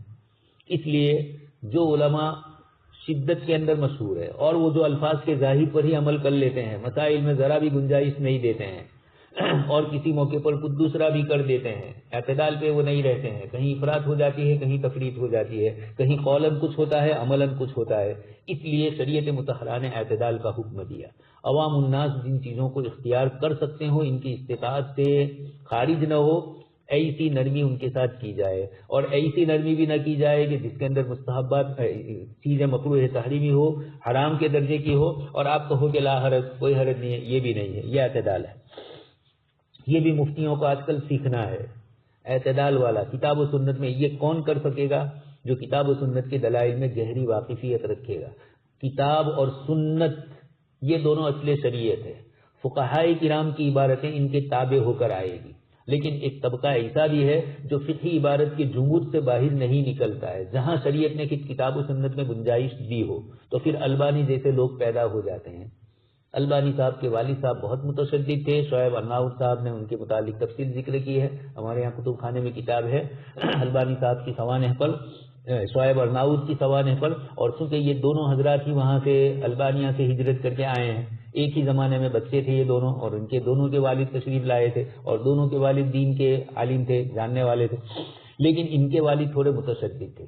اس لیے جو علماء شدت کے اندر مشہور ہے اور وہ جو الفاظ کے ظاہر پر ہی عمل کر لیتے ہیں، مسائل میں ذرا بھی گنجائش نہیں دیتے ہیں، اور کسی موقع پر کچھ دوسرا بھی کر دیتے ہیں، اعتدال پہ وہ نہیں رہتے ہیں، کہیں افراط ہو جاتی ہے، کہیں تفریط ہو جاتی ہے، کہیں قولاً کچھ ہوتا ہے عملاً کچھ ہوتا ہے. اس لیے شریعت مطہرہ نے اعتدال کا حکم دیا. عوام الناس جن چیزوں کو اختیار کر سکتے ہوں، ان کی استطاعت سے خارج نہ ہو، ایسی نرمی ان کے ساتھ کی جائے، اور ایسی نرمی بھی نہ کی جائے کہ جس کے اندر مستحبات چیزیں مکروہ تحریمی ہو، حرام کے درجے کی ہو، اور آپ کہو کہ لا حرج، کوئی حرج نہیں ہے. یہ بھی نہیں ہے، یہ اعتدال ہے. یہ بھی مفتیوں کو آج کل سیکھنا ہے، اعتدال والا. کتاب و سنت میں یہ کون کر سکے گا جو کتاب و سنت کے دلائل میں گہری واقفیت رکھے گا. کتاب اور سنت یہ دونوں اصل شریعت ہے. فقہائے کرام کی عبارتیں ان کے تابع ہو کر آئے گی، لیکن ایک طبقہ ایسا بھی ہے جو فقہی عبارت کے جمود سے باہر نہیں نکلتا ہے. جہاں شریعت نے کتاب و سنت میں گنجائش دی ہو تو پھر البانی جیسے لوگ پیدا ہو جاتے ہیں. البانی صاحب کے والد صاحب بہت متشدد تھے. شعیب ارناؤط صاحب نے ان کے متعلق تفصیل ذکر کی ہے. ہمارے یہاں کتب خانے میں کتاب ہے البانی صاحب کی سوانح پر، شعیب ارناؤط کی سوانح پر. اور چونکہ یہ دونوں حضرات ہی وہاں سے البانیہ سے ہجرت کر کے آئے ہیں، ایک ہی زمانے میں بچے تھے یہ دونوں، اور ان کے دونوں کے والد تشریف لائے تھے اور دونوں کے والد دین کے عالم تھے، جاننے والے تھے. لیکن ان کے والد تھوڑے متشدد تھے.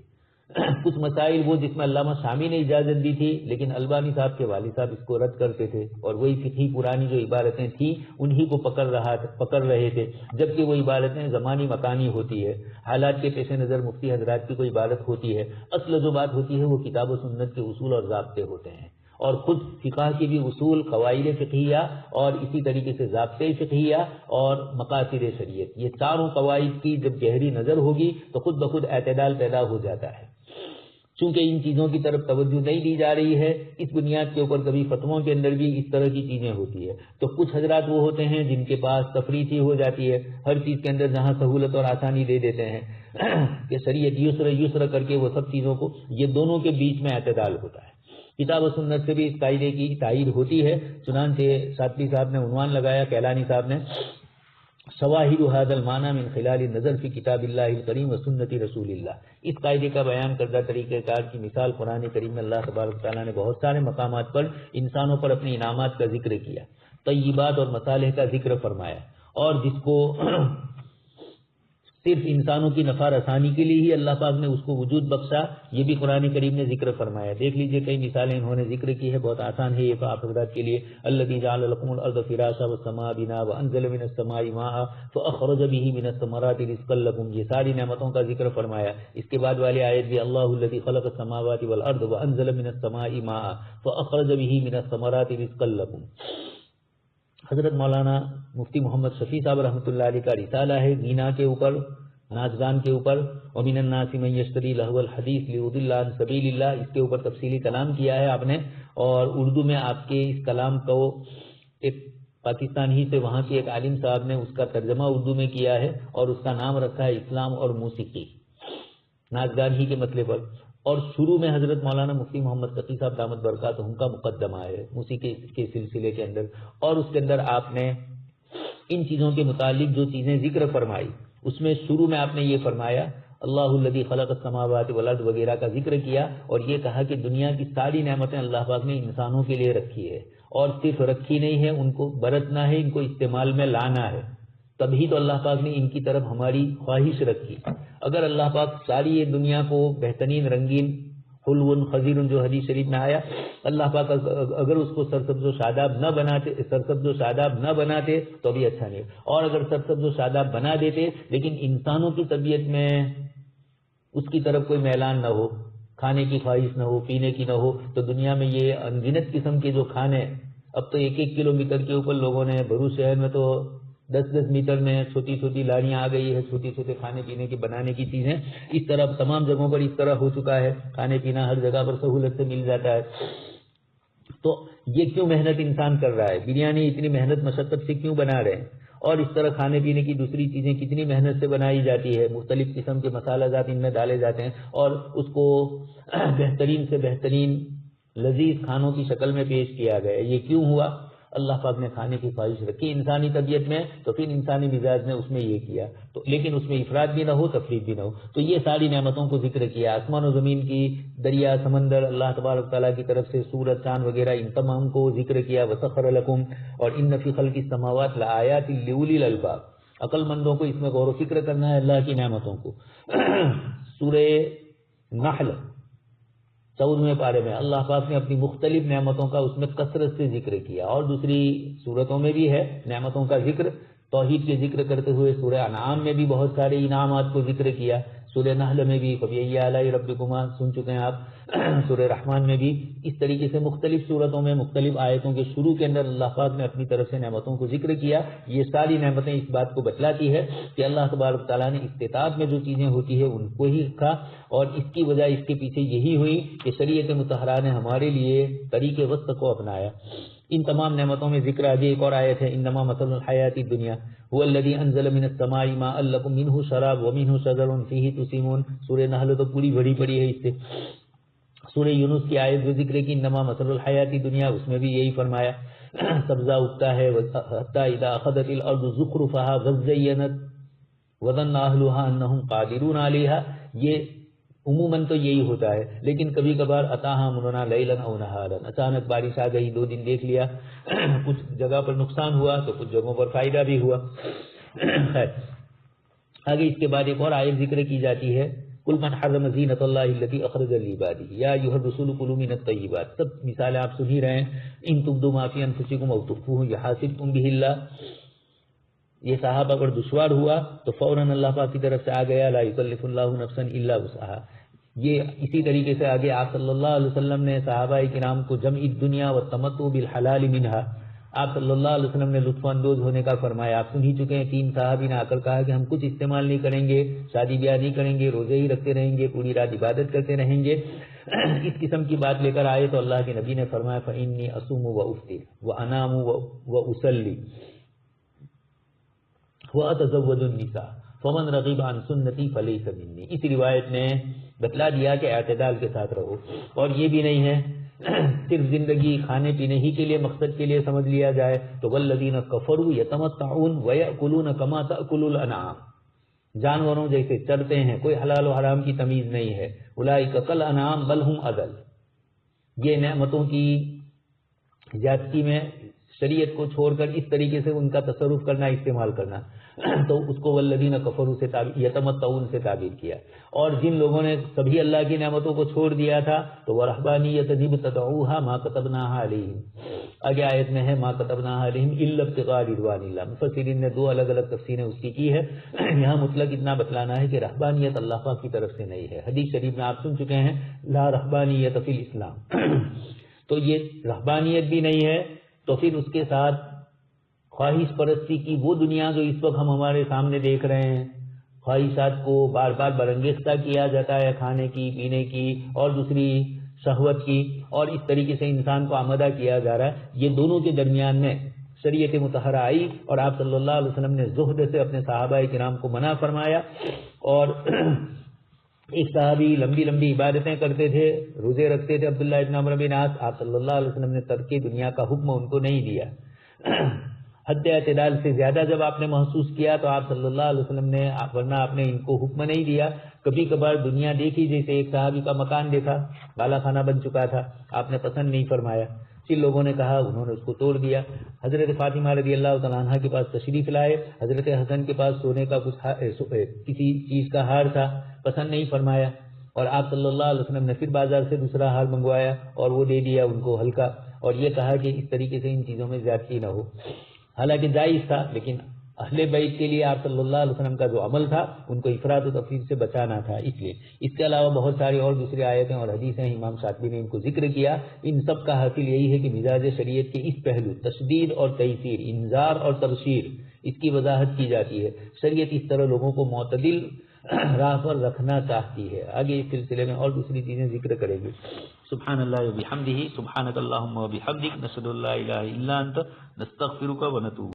کچھ مسائل وہ جس میں علامہ شامی نے اجازت دی تھی، لیکن البانی صاحب کے والد صاحب اس کو رد کرتے تھے اور وہی فقہی پرانی جو عبارتیں تھیں انہی کو پکڑ رہے تھے، جبکہ وہ عبارتیں زمانی مکانی ہوتی ہے، حالات کے پیش نظر مفتی حضرات کی کوئی عبارت ہوتی ہے. اصل جو بات ہوتی ہے وہ کتاب و سنت کے اصول اور ضابطے ہوتے ہیں. اور خود فقہ کی بھی اصول، قواعد فقہیہ اور اسی طریقے سے ضابطے فقہیہ اور مقاصد شریعت، یہ چاروں قواعد کی جب گہری نظر ہوگی تو خود بخود اعتدال پیدا ہو جاتا ہے. چونکہ ان چیزوں کی طرف توجہ نہیں دی جا رہی ہے، اس بنیاد کے اوپر کبھی فتووں کے اندر بھی اس طرح کی چیزیں ہوتی ہے. تو کچھ حضرات وہ ہوتے ہیں جن کے پاس تفریح ہو جاتی ہے، ہر چیز کے اندر جہاں سہولت اور آسانی دے دیتے ہیں کہ شریعت یسر کر کے وہ سب چیزوں کو، یہ دونوں کے بیچ میں اعتدال ہوتا ہے. کتاب و سنت سے بھی اس قاعدے کی تائید ہوتی ہے. چنانچہ ساتوی صاحب نے عنوان لگایا، کیلانی صاحب نے، شواہد هذا المعنى من خلال النظر فی کتاب اللہ الکریم و سنت رسول اللہ. اس قاعدے کا بیان کردہ طریقہ کار کی مثال قرآن کریم میں اللہ تبارک تعالیٰ نے بہت سارے مقامات پر انسانوں پر اپنے انعامات کا ذکر کیا، طیبات اور مصالح کا ذکر فرمایا، اور جس کو صرف انسانوں کی نفع رسانی کے لیے ہی اللہ پاک نے اس کو وجود بخشا، یہ بھی قرآن کریم نے ذکر فرمایا. دیکھ لیجئے کئی مثالیں انہوں نے ذکر کی ہے، بہت آسان ہے یہ تو آپ حضرات کے لیے. الذی جعل لکم الارض فراشا والسماء بناء وانزل من السماء ماء فاخرج به من الثمرات رزقا لکم، یہ ساری نعمتوں کا ذکر فرمایا. اس کے بعد والی آیت بھی اللہ الذی خلق السماوات والارض وانزل من السماء ماء فاخرج به من الثمرات رزقا لکم. حضرت مولانا مفتی محمد شفیع صاحب رحمۃ اللہ علیہ کا رسالہ ہے گینا کے اوپر، ناچ گان کے اوپر، ومن الناس من یشتری لہو الحدیث لیضل عن سبیل اللہ، اس کے اوپر تفصیلی کلام کیا ہے آپ نے. اور اردو میں آپ کے اس کلام کو ایک پاکستان ہی سے وہاں کے ایک عالم صاحب نے اس کا ترجمہ اردو میں کیا ہے اور اس کا نام رکھا ہے اسلام اور موسیقی، ناچ گان ہی کے مسئلے پر. اور شروع میں حضرت مولانا مفتی محمد تقی صاحب دامت برکاتہم کا مقدمہ ہے موسیقی کے سلسلے کے اندر، اور اس کے اندر آپ نے ان چیزوں کے متعلق جو چیزیں ذکر فرمائی، اس میں شروع میں آپ نے یہ فرمایا اللہ الذی خلق السماوات والارض وغیرہ کا ذکر کیا، اور یہ کہا کہ دنیا کی ساری نعمتیں اللہ پاک نے انسانوں کے لیے رکھی ہے، اور صرف رکھی نہیں ہے، ان کو برتنا ہے، ان کو استعمال میں لانا ہے. تبھی تو اللہ پاک نے ان کی طرف ہماری خواہش رکھی. اگر اللہ پاک ساری یہ دنیا کو بہترین رنگین حلو خضیر جو حدیث شریف میں آیا، اللہ پاک اگر اس کو سرسبز و شاداب نہ بناتے تو بھی اچھا نہیں، اور اگر سرسبز و شاداب بنا دیتے لیکن انسانوں کی طبیعت میں اس کی طرف کوئی میلان نہ ہو، کھانے کی خواہش نہ ہو، پینے کی نہ ہو، تو دنیا میں یہ انگنت قسم کے جو کھانے، اب تو 1-1 کلومیٹر کے اوپر لوگوں نے، بھروچ شہر میں تو 10-10 میٹر میں چھوٹی چھوٹی لاریاں آ گئی ہے، چھوٹی چھوٹے کھانے پینے کی بنانے کی چیزیں. اس طرح تمام جگہوں پر اس طرح ہو چکا ہے، کھانے پینا ہر جگہ پر سہولت سے مل جاتا ہے. تو یہ کیوں محنت انسان کر رہا ہے؟ بریانی اتنی محنت مشقت سے کیوں بنا رہے ہیں؟ اور اس طرح کھانے پینے کی دوسری چیزیں کتنی محنت سے بنائی جاتی ہے، مختلف قسم کے مسالہ جات ان میں ڈالے جاتے ہیں، اور اس کو بہترین سے بہترین لذیذ کھانوں کی شکل میں پیش کیا گیا. یہ کیوں ہوا؟ اللہ پاک نے کھانے کی خواہش رکھی انسانی طبیعت میں، تو پھر انسانی مزاج نے اس میں یہ کیا، تو لیکن اس میں افراد بھی نہ ہو، تفریط بھی نہ ہو. تو یہ ساری نعمتوں کو ذکر کیا، آسمان و زمین کی، دریا سمندر، اللہ تبارک تعالیٰ کی طرف سے سورج چاند وغیرہ، ان تمام کو ذکر کیا. وسخر لکم، اور ان فی خلق السماوات لآیات لأولی الالباب، عقل مندوں کو اس میں غور و فکر کرنا ہے اللہ کی نعمتوں کو. سورہ نحل 14ویں پارے میں اللہ پاک نے اپنی مختلف نعمتوں کا اس میں کثرت سے ذکر کیا، اور دوسری صورتوں میں بھی ہے نعمتوں کا ذکر. توحید کے ذکر کرتے ہوئے سورہ انعام میں بھی بہت سارے انعامات کو ذکر کیا. سورہ نحل میں بھی فبأي آلاء ربكما سن چکے ہیں آپ، سورہ رحمان میں بھی اس طریقے سے مختلف صورتوں میں مختلف آیتوں کے شروع کے اندر اللہ پاک نے اپنی طرف سے نعمتوں کو ذکر کیا. یہ ساری نعمتیں اس بات کو بتلاتی ہے کہ اللہ تبارک تعالیٰ نے استطاعت میں جو چیزیں ہوتی ہے ان کو ہی رکھا، اور اس کی وجہ اس کے پیچھے یہی ہوئی کہ شریعت مطہرہ نے ہمارے لیے طریق وسط کو اپنایا. ان تمام نعمتوں میں ذکر آگے ایک اور آیت ہے، انما مثل الحیات الدنیا هو الذي انزل من السماء ماء لكم منه شراب ومنه شجر فيه تسيمون. سورہ نحل تو پوری بھری پڑی ہے اس سے. سورہ یونس کی آیت جو ذکر کی انما مثل الحیات الدنیا، اس میں بھی یہی فرمایا سبزہ اگتا ہے حتی اذا اخذت الارض زخرفها وزینت وظن اهلها انهم قادرون علیها. یہ عموماً تو یہی ہوتا ہے، لیکن کبھی کبھار اتاہا امرنا لیلا او نہارا، اچانک بارش آ گئی، 2 دن دیکھ لیا، کچھ جگہ پر نقصان ہوا تو کچھ جگہوں پر فائدہ بھی ہوا. خیر آگے اس کے بعد ایک اور آیت ذکر کی جاتی ہے، قل من حرم زینۃ اللہ التی اخرج لعبادہ یا ایھا الرسول کلوا من الطیبات. سب مثالیں آپ سن ہی رہے ہیں، ان تبدوا ما فی انفسکم او تخفوہ یحاسبکم بہ اللہ. یہ صحابہ پر دشوار ہوا تو فوراً اللہ پاک کی طرف سے آ گیا لا یکلف اللہ نفسا الا وسعها. یہ اسی طریقے سے آگے آپ صلی اللہ علیہ وسلم نے صحابہ کرام کو جمع الدنیا والتمتع بالحلال منها، آپ صلی اللہ علیہ وسلم نے لطف اندوز ہونے کا فرمایا. آپ سن ہی چکے ہیں، 3 صحابی نے آ کر کہا کہ ہم کچھ استعمال نہیں کریں گے، شادی بیاہ نہیں کریں گے، روزے ہی رکھتے رہیں گے، پوری رات عبادت کرتے رہیں گے. اس قسم کی بات لے کر آئے تو اللہ کے نبی نے فرمایا فإنی اصوم وافطر وانام واصلی واتزوج النساء فمن رغب عن سنتی فلیس منی. اس روایت نے بتلا دیا کہ اعتدال کے ساتھ رہو، اور یہ بھی نہیں ہے صرف زندگی کھانے پینے ہی کے لیے مقصد کے لیے سمجھ لیا جائے تو والذین کفروا یتمتعون ویأکلون کما تأکل الانعام. جانوروں جیسے چرتے ہیں، کوئی حلال و حرام کی تمیز نہیں ہے. اولئک کالانعام بل هم اضل. یہ نعمتوں کی زیادتی میں شریعت کو چھوڑ کر اس طریقے سے ان کا تصرف کرنا، استعمال کرنا، تو اس کو والذین کفروا سے یتمتعون سے تعبیر کیا. اور جن لوگوں نے سبھی اللہ کی نعمتوں کو چھوڑ دیا تھا تو ورہبانیۃ ابتدعوها ما كتبناها علیہم. آگے آیت میں ہے ما كتبناها علیہم الا ابتغاء رضوان اللہ. مفسرین نے 2 الگ الگ تفسیریں اس کی ہے. یہاں مطلق اتنا بتلانا ہے کہ رہبانیت اللہ پاک کی طرف سے نہیں ہے. حدیث شریف میں آپ سن چکے ہیں لا رہبانیت فی الاسلام. تو یہ رہبانیت بھی نہیں ہے، تو پھر اس کے ساتھ خواہش پرستی کی وہ دنیا جو اس وقت ہم ہمارے سامنے دیکھ رہے ہیں، خواہشات کو بار بار برانگیختہ کیا جاتا ہے، کھانے کی، پینے کی اور دوسری شہوت کی، اور اس طریقے سے انسان کو آمادہ کیا جا رہا ہے. یہ دونوں کے درمیان میں شریعت مطہرہ آئی اور آپ صلی اللہ علیہ وسلم نے زہد سے اپنے صحابہ کرام کو منع فرمایا. اور ایک صحابی لمبی لمبی عبادتیں کرتے تھے، روزے رکھتے تھے، عبداللہ ابن عمرو بن عاص. آپ صلی اللہ علیہ وسلم نے ترک دنیا کا حکم ان کو نہیں دیا. حد اعتدال سے زیادہ جب آپ نے محسوس کیا تو آپ صلی اللہ علیہ وسلم نے، ورنہ آپ نے ان کو حکم نہیں دیا. کبھی کبھار دنیا دیکھی، جیسے ایک صحابی کا مکان دیکھا، بالا خانہ بن چکا تھا، آپ نے پسند نہیں فرمایا. پھر لوگوں نے کہا، انہوں نے اس کو توڑ دیا. حضرت فاطمہ رضی اللہ تعالیٰ عنہ کے پاس تشریف لائے، حضرت حسن کے پاس سونے کا کچھ کسی چیز کا ہار تھا، پسند نہیں فرمایا، اور آپ صلی اللہ علیہ وسلم نے پھر بازار سے دوسرا ہار منگوایا اور وہ دے دیا ان کو ہلکا، اور یہ کہا کہ اس طریقے سے ان چیزوں میں زیادتی نہ ہو. حالانکہ جائز تھا، لیکن اہل بیت کے لیے آپ صلی اللہ علیہ وسلم کا جو عمل تھا ان کو افراط و تفریط سے بچانا تھا. اس لیے اس کے علاوہ بہت ساری اور دوسری آیتیں اور حدیثیں امام شاطبی نے ان کو ذکر کیا. ان سب کا حاصل یہی ہے کہ مزاج شریعت کے اس پہلو تشدید اور تیسیر، انذار اور تبشیر، اس کی وضاحت کی جاتی ہے. شریعت اس طرح لوگوں کو معتدل راہ پر رکھنا چاہتی ہے. آگے اس سلسلے میں اور دوسری چیزیں ذکر کریں گے. سبحان اللہ و بحمدہ، سبحانک اللہم و بحمدک، نشہد ان لا الہ الا انت، نستغفرک و نتوب